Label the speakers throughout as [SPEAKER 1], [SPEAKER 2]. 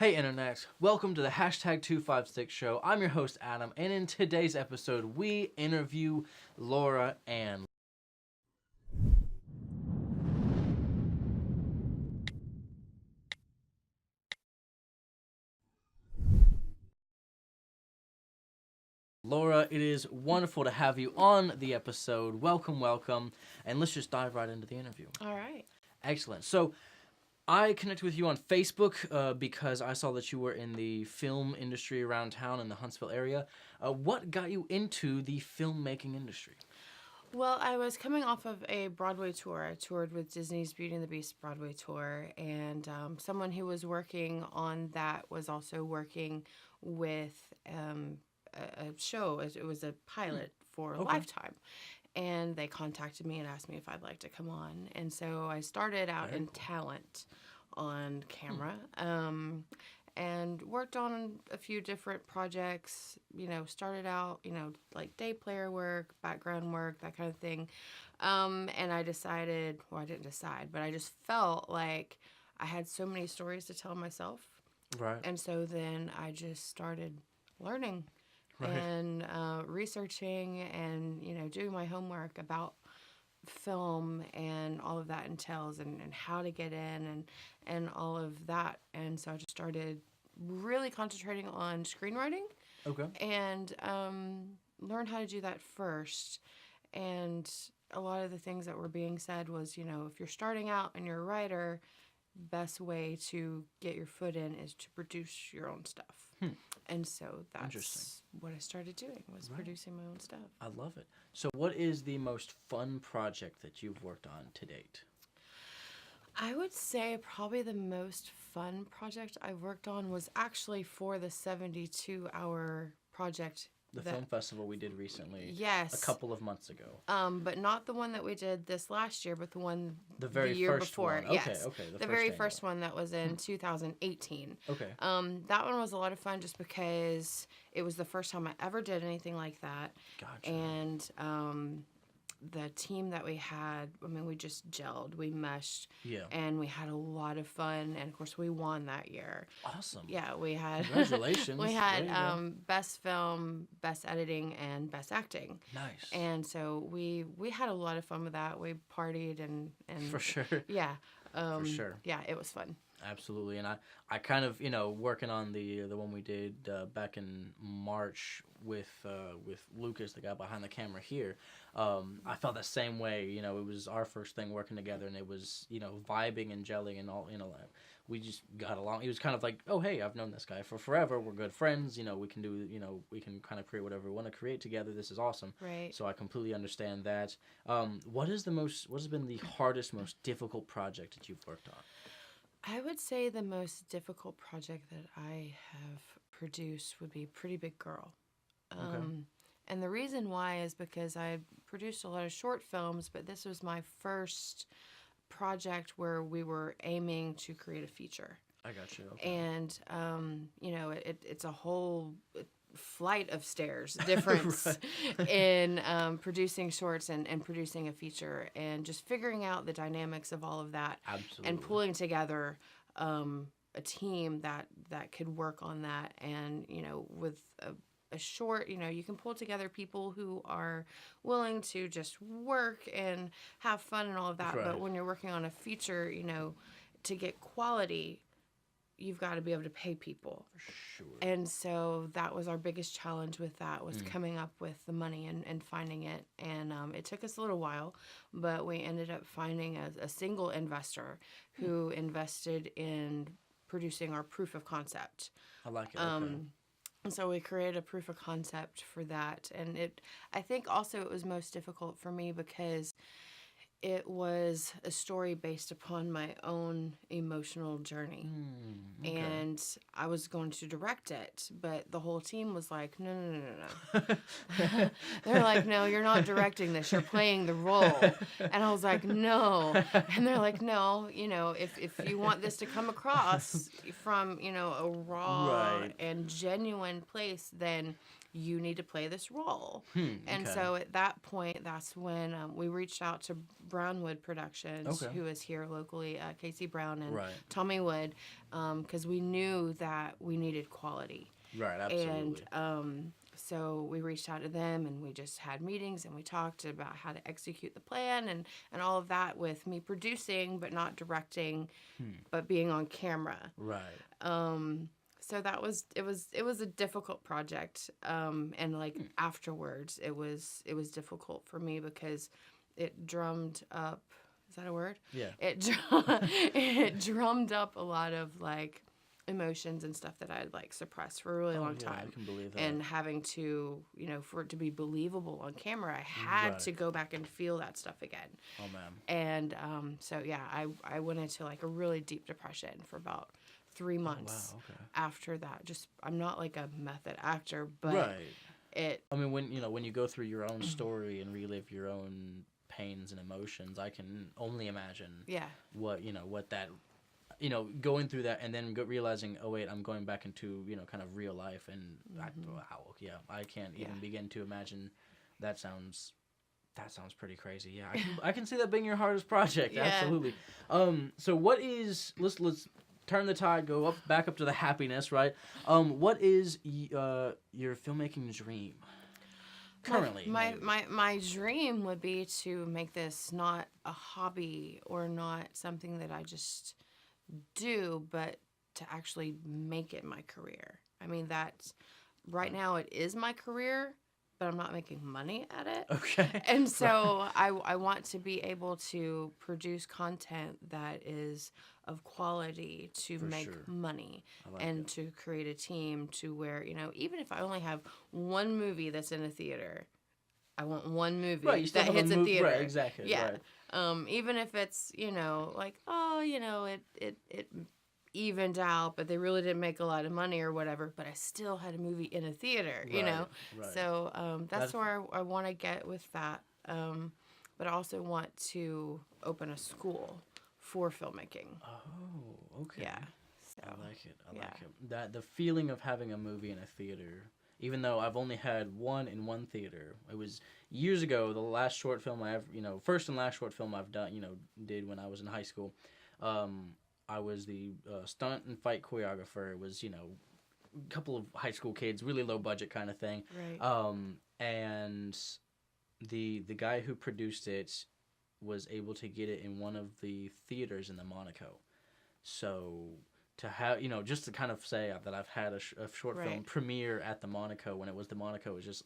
[SPEAKER 1] Hey Internet, welcome to the Hashtag256 show. I'm your host Adam, and in today's episode we interview Laura Ann. Laura, it is wonderful to have you on the episode. Welcome, and let's just dive right into the interview.
[SPEAKER 2] All right.
[SPEAKER 1] Excellent. So, I connected with you on Facebook because I saw that you were in the film industry around town in the Huntsville area. What got you into the filmmaking industry?
[SPEAKER 2] Well, I was coming off of a Broadway tour. I toured with Disney's Beauty and the Beast Broadway tour, and someone who was working on that was also working with a show. It was a pilot for Lifetime. And they contacted me and asked me if I'd like to come on. And so I started out in talent on camera and worked on a few different projects. Started out, like day player work, background work, that kind of thing. And I decided, well, I didn't decide, but I just felt like I had so many stories to tell myself.
[SPEAKER 1] Right.
[SPEAKER 2] And so then I just started learning.
[SPEAKER 1] Right.
[SPEAKER 2] And researching and, doing my homework about film and all of that entails and how to get in and all of that. And so I just started really concentrating on screenwriting.
[SPEAKER 1] Okay.
[SPEAKER 2] And learn how to do that first. And a lot of the things that were being said was, if you're starting out and you're a writer, best way to get your foot in is to produce your own stuff. And so that's what I started doing, was producing my own stuff.
[SPEAKER 1] I love it. So what is the most fun project that you've worked on to date?
[SPEAKER 2] I would say probably the most fun project I worked on was actually for the 72-hour project.
[SPEAKER 1] The film festival we did recently.
[SPEAKER 2] Yes.
[SPEAKER 1] A couple of months ago.
[SPEAKER 2] But not the one that we did this last year, but the one the year
[SPEAKER 1] first
[SPEAKER 2] before.
[SPEAKER 1] One. Okay,
[SPEAKER 2] yes.
[SPEAKER 1] okay.
[SPEAKER 2] The very first one that was in 2018.
[SPEAKER 1] Okay.
[SPEAKER 2] That one was a lot of fun just because it was the first time I ever did anything like that.
[SPEAKER 1] Gotcha.
[SPEAKER 2] And the team that we had, we just gelled, we meshed, and we had a lot of fun, and of course we won that year.
[SPEAKER 1] Awesome.
[SPEAKER 2] Yeah, we had
[SPEAKER 1] Congratulations.
[SPEAKER 2] we had best film, best editing, and best acting.
[SPEAKER 1] Nice.
[SPEAKER 2] And so we had a lot of fun with that. We partied and
[SPEAKER 1] For sure.
[SPEAKER 2] Yeah.
[SPEAKER 1] For sure.
[SPEAKER 2] Yeah, it was fun.
[SPEAKER 1] Absolutely, and I kind of working on the one we did back in March with Lucas, the guy behind the camera here. I felt the same way. It was our first thing working together, and it was vibing and gelling and all. We just got along. He was kind of like, oh hey, I've known this guy for forever. We're good friends. We can do we can kind of create whatever we want to create together. This is awesome.
[SPEAKER 2] Right.
[SPEAKER 1] So I completely understand that. What has been the hardest, most difficult project that you've worked on?
[SPEAKER 2] I would say the most difficult project that I have produced would be Pretty Big Girl. And the reason why is because I produced a lot of short films, but this was my first project where we were aiming to create a feature.
[SPEAKER 1] I got you. Okay.
[SPEAKER 2] And, it's a whole flight of stairs difference in producing shorts and producing a feature and just figuring out the dynamics of all of that.
[SPEAKER 1] Absolutely.
[SPEAKER 2] And pulling together a team that could work on that. And with a short, you can pull together people who are willing to just work and have fun and all of that.
[SPEAKER 1] Right.
[SPEAKER 2] But when you're working on a feature, to get quality, you've got to be able to pay people.
[SPEAKER 1] For sure.
[SPEAKER 2] And so that was our biggest challenge with that, was coming up with the money and finding it. And it took us a little while, but we ended up finding a single investor who invested in producing our proof of concept.
[SPEAKER 1] I like it. Okay.
[SPEAKER 2] And so we created a proof of concept for that. And I think also it was most difficult for me because it was a story based upon my own emotional journey.
[SPEAKER 1] Okay.
[SPEAKER 2] And I was going to direct it, but the whole team was like, no. They're like, no, you're not directing this. You're playing the role. And I was like, no. And they're like, no, if you want this to come across from, a raw and genuine place, then you need to play this role. And
[SPEAKER 1] Okay.
[SPEAKER 2] so at that point, that's when we reached out to Brownwood Productions,
[SPEAKER 1] Okay.
[SPEAKER 2] who is here locally, Casey Brown and
[SPEAKER 1] Right.
[SPEAKER 2] Tommy Wood, because we knew that we needed quality.
[SPEAKER 1] Right.
[SPEAKER 2] And
[SPEAKER 1] Absolutely.
[SPEAKER 2] so we reached out to them, and we just had meetings, and we talked about how to execute the plan and all of that, with me producing but not directing, but being on camera.
[SPEAKER 1] Right.
[SPEAKER 2] So that was it was a difficult project, and like afterwards it was difficult for me because it drummed up, is that a word?
[SPEAKER 1] Yeah.
[SPEAKER 2] It drummed up a lot of like emotions and stuff that I'd like suppressed for a really long
[SPEAKER 1] Yeah,
[SPEAKER 2] time.
[SPEAKER 1] I can believe that.
[SPEAKER 2] And having to, for it to be believable on camera, I had
[SPEAKER 1] Right.
[SPEAKER 2] to go back and feel that stuff again.
[SPEAKER 1] Oh man.
[SPEAKER 2] And so yeah, I went into like a really deep depression for about 3 months.
[SPEAKER 1] Wow. Okay.
[SPEAKER 2] After that. Just, I'm not like a method actor, but
[SPEAKER 1] Right. I mean, when you go through your own story and relive your own pains and emotions, I can only imagine.
[SPEAKER 2] Yeah.
[SPEAKER 1] What that, going through that and then realizing, oh wait, I'm going back into kind of real life, and wow, yeah, I can't even begin to imagine. That sounds pretty crazy. Yeah, I can see that being your hardest project.
[SPEAKER 2] Yeah.
[SPEAKER 1] Absolutely. So what is let's turn the tide, go back up to the happiness, right? What is your filmmaking dream currently?
[SPEAKER 2] My dream would be to make this not a hobby or not something that I just do, but to actually make it my career. I mean, that's right now it is my career, but I'm not making money at it.
[SPEAKER 1] Okay.
[SPEAKER 2] And so I want to be able to produce content that is of quality to make money, and to create a team to where, even if I only have one movie that's in a theater, I want one movie that hits a theater.
[SPEAKER 1] Right, exactly.
[SPEAKER 2] Yeah.
[SPEAKER 1] Right.
[SPEAKER 2] Even if it's, like, it evened out, but they really didn't make a lot of money or whatever, but I still had a movie in a theater,
[SPEAKER 1] Right.
[SPEAKER 2] So that's where I want to get with that. But I also want to open a school for filmmaking.
[SPEAKER 1] Oh, okay.
[SPEAKER 2] Yeah. So,
[SPEAKER 1] I like it. I like it. That the feeling of having a movie in a theater, even though I've only had one in one theater. It was years ago. The last short film I ever, first and last short film I've done, did when I was in high school. I was the stunt and fight choreographer. It was, a couple of high school kids, really low budget kind of thing.
[SPEAKER 2] right.
[SPEAKER 1] And the guy who produced it was able to get it in one of the theaters in the Monaco. So to have, just to kind of say that I've had a short film premiere at the Monaco when it was the Monaco was just,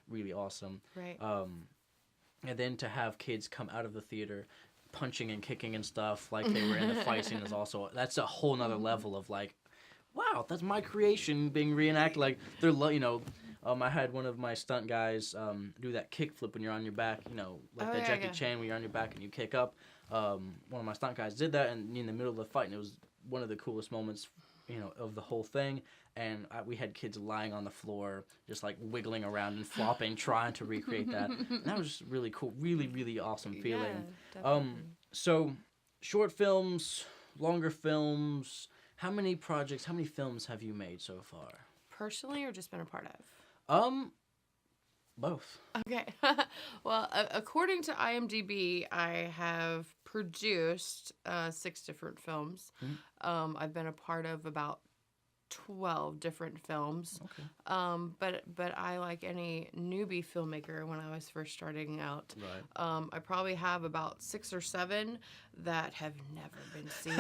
[SPEAKER 1] really awesome.
[SPEAKER 2] Right.
[SPEAKER 1] And then to have kids come out of the theater punching and kicking and stuff like they were in the fight scene is also, that's a whole nother level of like, wow, that's my creation being reenacted. Like they're, I had one of my stunt guys do that kick flip when you're on your back, like that Jackie Chan when you're on your back and you kick up. One of my stunt guys did that and in the middle of the fight, and it was one of the coolest moments, of the whole thing. And we had kids lying on the floor, just like wiggling around and flopping, trying to recreate that. And that was just really cool, really, really awesome feeling.
[SPEAKER 2] Yeah,
[SPEAKER 1] So short films, longer films. How many films have you made so far?
[SPEAKER 2] Personally, or just been a part of?
[SPEAKER 1] Both.
[SPEAKER 2] Okay. Well, according to IMDb, I have produced 6 different films.
[SPEAKER 1] Mm-hmm.
[SPEAKER 2] I've been a part of about 12 different films.
[SPEAKER 1] Okay.
[SPEAKER 2] But I, like any newbie filmmaker when I was first starting out,
[SPEAKER 1] Right.
[SPEAKER 2] I probably have about 6 or 7 that have never been seen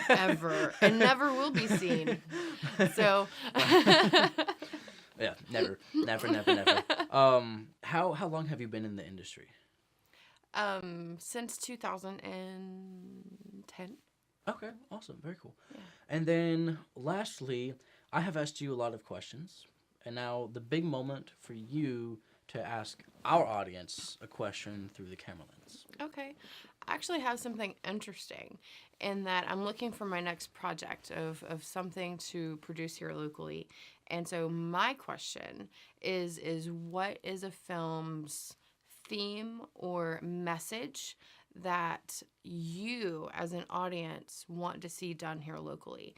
[SPEAKER 2] ever, and never will be seen. So
[SPEAKER 1] yeah, never. How long have you been in the industry?
[SPEAKER 2] Since 2010.
[SPEAKER 1] Okay, awesome, very cool.
[SPEAKER 2] Yeah.
[SPEAKER 1] And then lastly, I have asked you a lot of questions, and now the big moment for you to ask our audience a question through the camera lens.
[SPEAKER 2] Okay. I actually have something interesting in that I'm looking for my next project of something to produce here locally. And so my question is what is a film's theme or message that you as an audience want to see done here locally?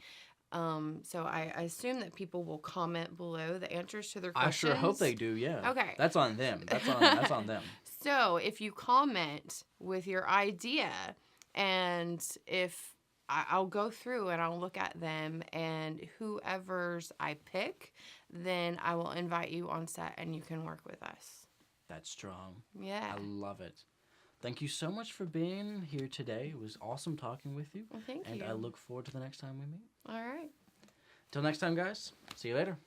[SPEAKER 2] So I assume that people will comment below the answers to their
[SPEAKER 1] I
[SPEAKER 2] questions.
[SPEAKER 1] sure hope they do, yeah.
[SPEAKER 2] Okay.
[SPEAKER 1] That's on them. That's on them.
[SPEAKER 2] So if you comment with your idea, and if I'll go through and I'll look at them, and whoever's I pick, then I will invite you on set and you can work with us.
[SPEAKER 1] That's strong.
[SPEAKER 2] Yeah.
[SPEAKER 1] I love it. Thank you so much for being here today. It was awesome talking with you.
[SPEAKER 2] Well, thank you.
[SPEAKER 1] And I look forward to the next time we meet.
[SPEAKER 2] All right.
[SPEAKER 1] Till next time, guys. See you later.